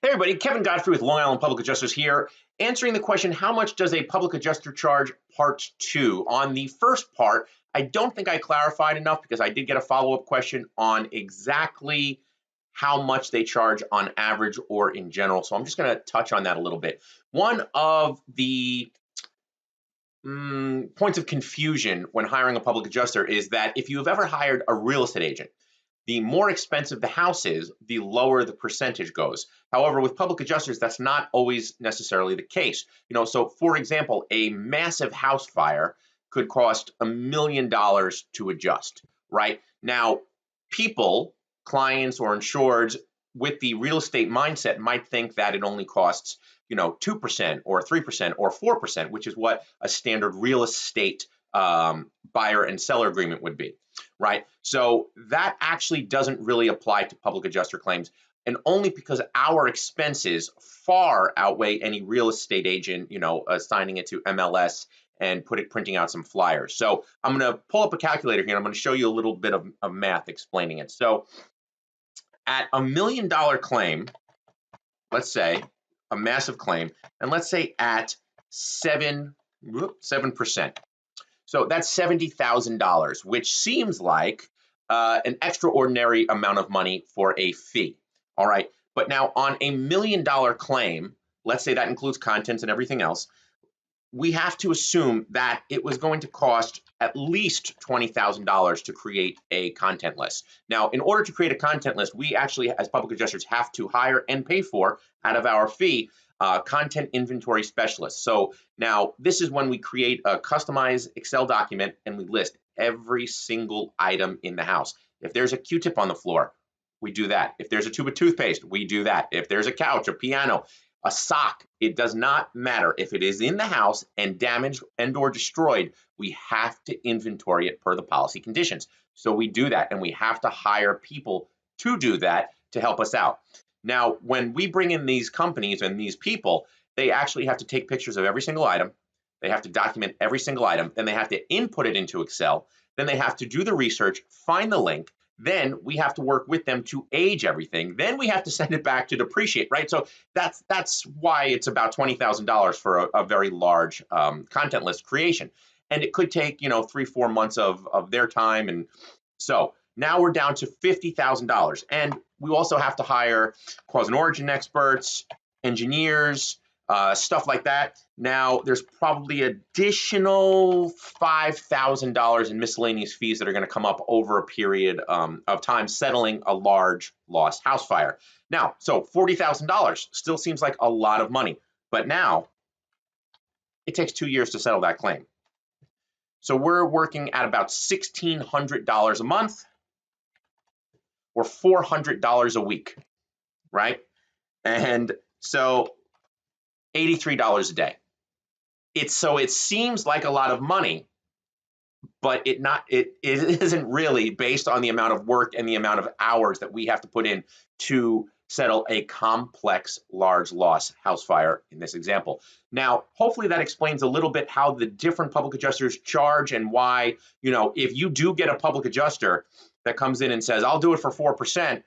Hey everybody, Kevin Godfrey with Long Island Public Adjusters here, answering the question, how much does a public adjuster charge, part 2? On the first part, I don't think I clarified enough because I did get a follow-up question on exactly how much they charge on average or in general. So I'm just going to touch on that a little bit. One of the points of confusion when hiring a public adjuster is that if you have ever hired a real estate agent, the more expensive the house is, the lower the percentage goes. However, with public adjusters, that's not always necessarily the case. So for example, a massive house fire could cost $1 million to adjust, right? Now, people, clients or insureds with the real estate mindset might think that it only costs, 2% or 3% or 4%, which is what a standard real estate buyer and seller agreement would be, right? So that actually doesn't really apply to public adjuster claims, and only because our expenses far outweigh any real estate agent, assigning it to MLS and printing out some flyers. So I'm going to pull up a calculator here. And I'm going to show you a little bit of math explaining it. So at $1 million claim, let's say a massive claim, and let's say at 7%. So that's $70,000, which seems like an extraordinary amount of money for a fee. All right. But now on a $1 million claim, let's say that includes contents and everything else, we have to assume that it was going to cost at least $20,000 to create a content list. Now, in order to create a content list, we actually, as public adjusters, have to hire and pay for, out of our fee, content inventory specialists. So now this is when we create a customized Excel document and we list every single item in the house. If there's a Q-tip on the floor, we do that. If there's a tube of toothpaste, we do that. If there's a couch, a piano, a sock, it does not matter. If it is in the house and damaged and or destroyed, we have to inventory it per the policy conditions. So we do that, and we have to hire people to do that to help us out. Now, when we bring in these companies and these people, they actually have to take pictures of every single item. They have to document every single item. Then they have to input it into Excel. Then they have to do the research, find the link. Then we have to work with them to age everything. Then we have to send it back to depreciate, right? So that's why it's about $20,000 for a very large content list creation. And it could take, 3-4 months of their time. And so now we're down to $50,000. And we also have to hire cause and origin experts, engineers, stuff like that. Now, there's probably additional $5,000 in miscellaneous fees that are going to come up over a period of time settling a large lost house fire. Now, so $40,000 still seems like a lot of money, but now it takes 2 years to settle that claim. So we're working at about $1,600 a month or $400 a week, right? And so $83 a day. It seems like a lot of money, but it isn't really, based on the amount of work and the amount of hours that we have to put in to settle a complex, large loss house fire in this example. Now, hopefully that explains a little bit how the different public adjusters charge and why, if you do get a public adjuster that comes in and says, I'll do it for 4%,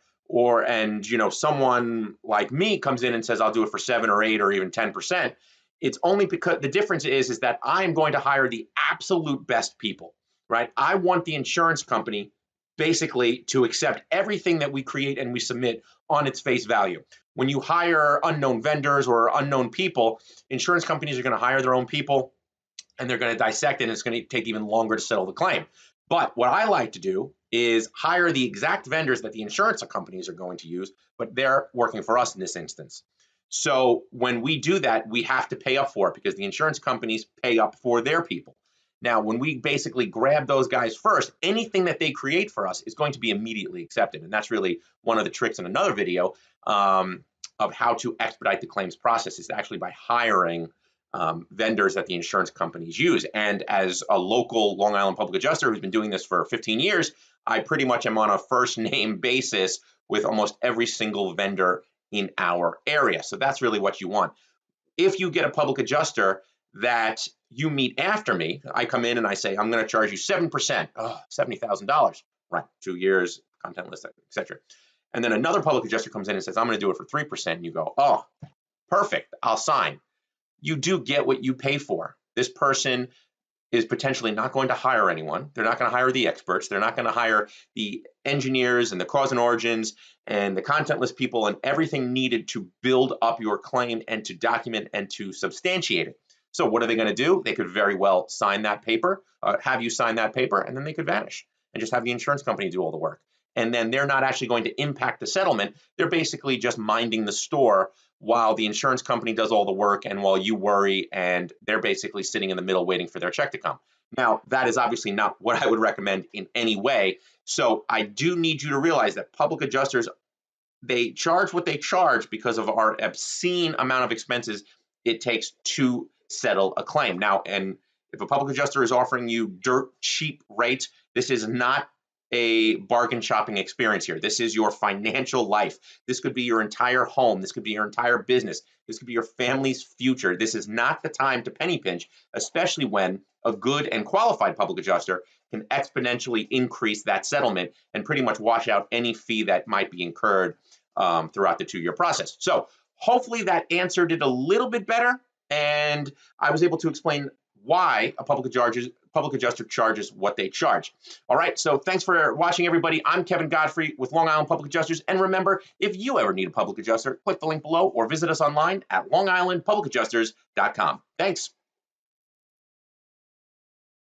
someone like me comes in and says, I'll do it for 7 or 8 or even 10%. It's only because the difference is that I'm going to hire the absolute best people, right? I want the insurance company basically to accept everything that we create and we submit on its face value. When you hire unknown vendors or unknown people, insurance companies are going to hire their own people and they're going to dissect it, and it's going to take even longer to settle the claim. But what I like to do is hire the exact vendors that the insurance companies are going to use, but they're working for us in this instance. So when we do that, we have to pay up for it because the insurance companies pay up for their people. Now, when we basically grab those guys first, anything that they create for us is going to be immediately accepted. And that's really one of the tricks in another video of how to expedite the claims process, is actually by hiring vendors that the insurance companies use. And as a local Long Island public adjuster who's been doing this for 15 years, I pretty much am on a first name basis with almost every single vendor in our area. So that's really what you want. If you get a public adjuster that you meet after me, I come in and I say, I'm going to charge you 7%, $70,000, right? 2 years, content list, etc. and then another public adjuster comes in and says, I'm going to do it for 3%, and you go, oh, perfect, I'll sign. You do get what you pay for. This person is potentially not going to hire anyone. They're not going to hire the experts. They're not going to hire the engineers and the cause and origins and the contentless people and everything needed to build up your claim and to document and to substantiate it. So what are they going to do? They could very well sign that paper, have you sign that paper, and then they could vanish and just have the insurance company do all the work. And then they're not actually going to impact the settlement. They're basically just minding the store while the insurance company does all the work and while you worry, and they're basically sitting in the middle waiting for their check to come. Now, that is obviously not what I would recommend in any way. So I do need you to realize that public adjusters, they charge what they charge because of our obscene amount of expenses it takes to settle a claim. Now, and if a public adjuster is offering you dirt cheap rates, this is not a bargain shopping experience here. This is your financial life. This could be your entire home. This could be your entire business. This could be your family's future. This is not the time to penny pinch, especially when a good and qualified public adjuster can exponentially increase that settlement and pretty much wash out any fee that might be incurred throughout the 2-year process. So hopefully that answered it a little bit better, and I was able to explain why a public adjuster charges what they charge. All right, so thanks for watching, everybody. I'm Kevin Godfrey with Long Island Public Adjusters, and remember, if you ever need a public adjuster, click the link below or visit us online at longislandpublicadjusters.com. Thanks.